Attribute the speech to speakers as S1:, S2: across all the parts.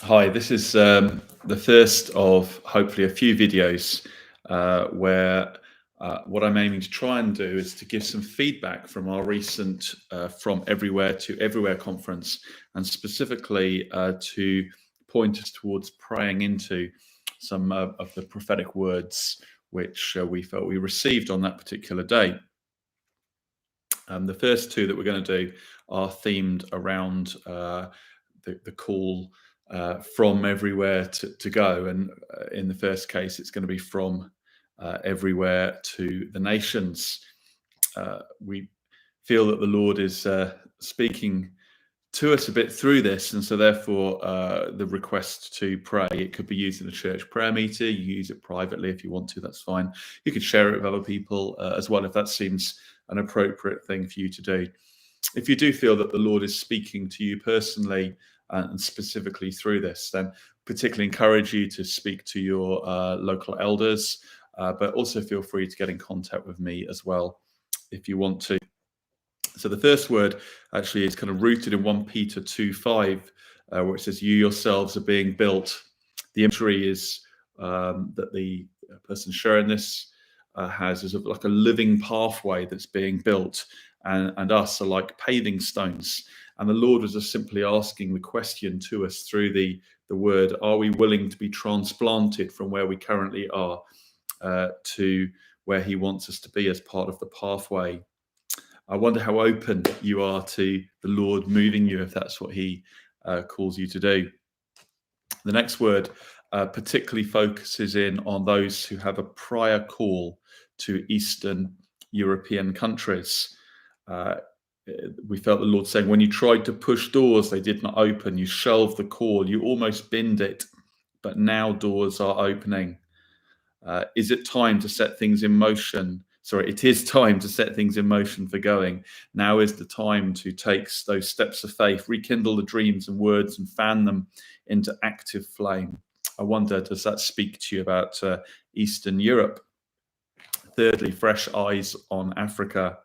S1: Hi, this is the first of hopefully a few videos where what I'm aiming to try and do is to give some feedback from our recent From Everywhere to Everywhere conference, and specifically to point us towards praying into some of the prophetic words which we felt we received on that particular day. The first two that we're going to do are themed around the call from everywhere to go. And in the first case, it's going to be from everywhere to the nations. We feel that the Lord is speaking to us a bit through this, and so therefore the request to pray, it could be used in a church prayer meeting. You use it privately if you want to, that's fine. You could share it with other people as well if that seems an appropriate thing for you to do. If you do feel that the Lord is speaking to you personally and specifically through this, then particularly encourage you to speak to your local elders, but also feel free to get in contact with me as well if you want to. So the first word actually is kind of rooted in 1 Peter 2:5, where it says, "You yourselves are being built." The imagery is that the person sharing this has is like a living pathway that's being built, and us are like paving stones. And the Lord was just simply asking the question to us through the word: are we willing to be transplanted from where we currently are to where He wants us to be as part of the pathway? I wonder how open you are to the Lord moving you if that's what He calls you to do. The next word particularly focuses in on those who have a prior call to Eastern European countries. We felt the Lord saying, when you tried to push doors, they did not open. You shelved the call. You almost binned it, but now doors are opening. Is it time to set things in motion? Sorry, it is time to set things in motion for going. Now is the time to take those steps of faith, rekindle the dreams and words and fan them into active flame. I wonder, does that speak to you about Eastern Europe? Thirdly, fresh eyes on Africa.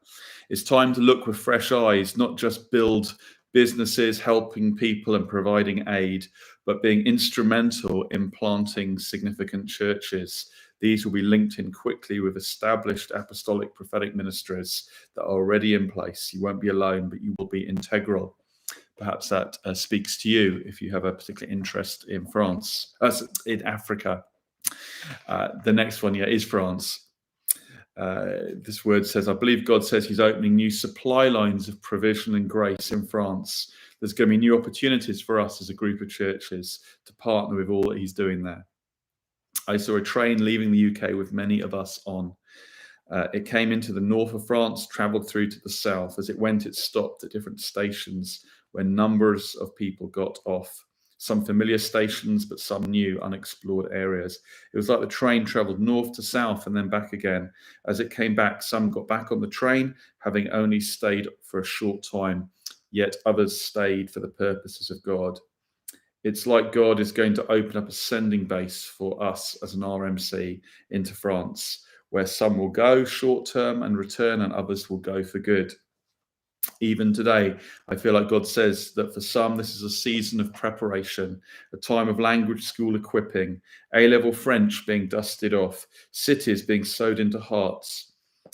S1: It's time to look with fresh eyes, not just build businesses, helping people and providing aid, but being instrumental in planting significant churches. These will be linked in quickly with established apostolic prophetic ministries that are already in place. You won't be alone, but you will be integral. Perhaps that speaks to you if you have a particular interest in in Africa. The next one, is France. This word says, I believe God says He's opening new supply lines of provision and grace in France. There's going to be new opportunities for us as a group of churches to partner with all that He's doing there. I saw a train leaving the UK with many of us on. It came into the north of France, travelled through to the south. As it went, it stopped at different stations where numbers of people got off. Some familiar stations, but some new, unexplored areas. It was like the train travelled north to south and then back again. As it came back, some got back on the train, having only stayed for a short time, yet others stayed for the purposes of God. It's like God is going to open up a sending base for us as an RMC into France, where some will go short term and return, and others will go for good. Even today, I feel like God says that for some, this is a season of preparation, a time of language school equipping, A-level French being dusted off, cities being sewed into hearts.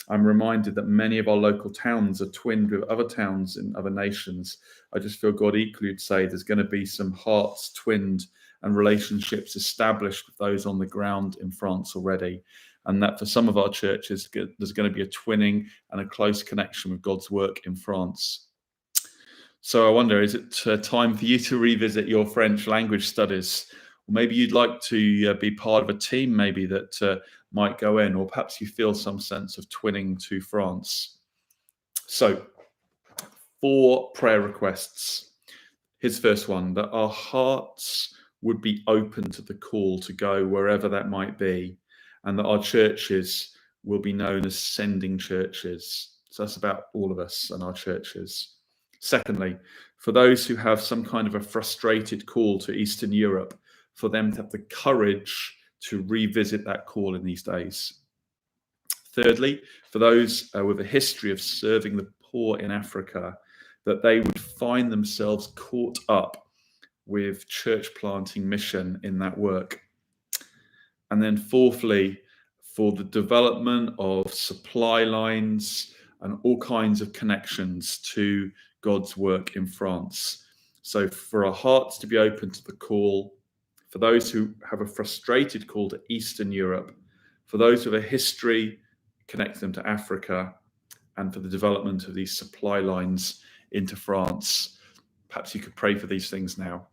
S1: I'm reminded that many of our local towns are twinned with other towns in other nations. I just feel God equally would say there's going to be some hearts twinned and relationships established with those on the ground in France already. And that for some of our churches, there's going to be a twinning and a close connection with God's work in France. So I wonder, is it time for you to revisit your French language studies? Or maybe you'd like to be part of a team maybe that might go in, or perhaps you feel some sense of twinning to France. So 4 prayer requests. His first one, that our hearts would be open to the call to go wherever that might be, and that our churches will be known as sending churches. So that's about all of us and our churches. Secondly, for those who have some kind of a frustrated call to Eastern Europe, for them to have the courage to revisit that call in these days. Thirdly, for those with a history of serving the poor in Africa, that they would find themselves caught up with church planting mission in that work. And then fourthly, for the development of supply lines and all kinds of connections to God's work in France. So for our hearts to be open to the call, for those who have a frustrated call to Eastern Europe, for those with a history, connect them to Africa, and for the development of these supply lines into France. Perhaps you could pray for these things now.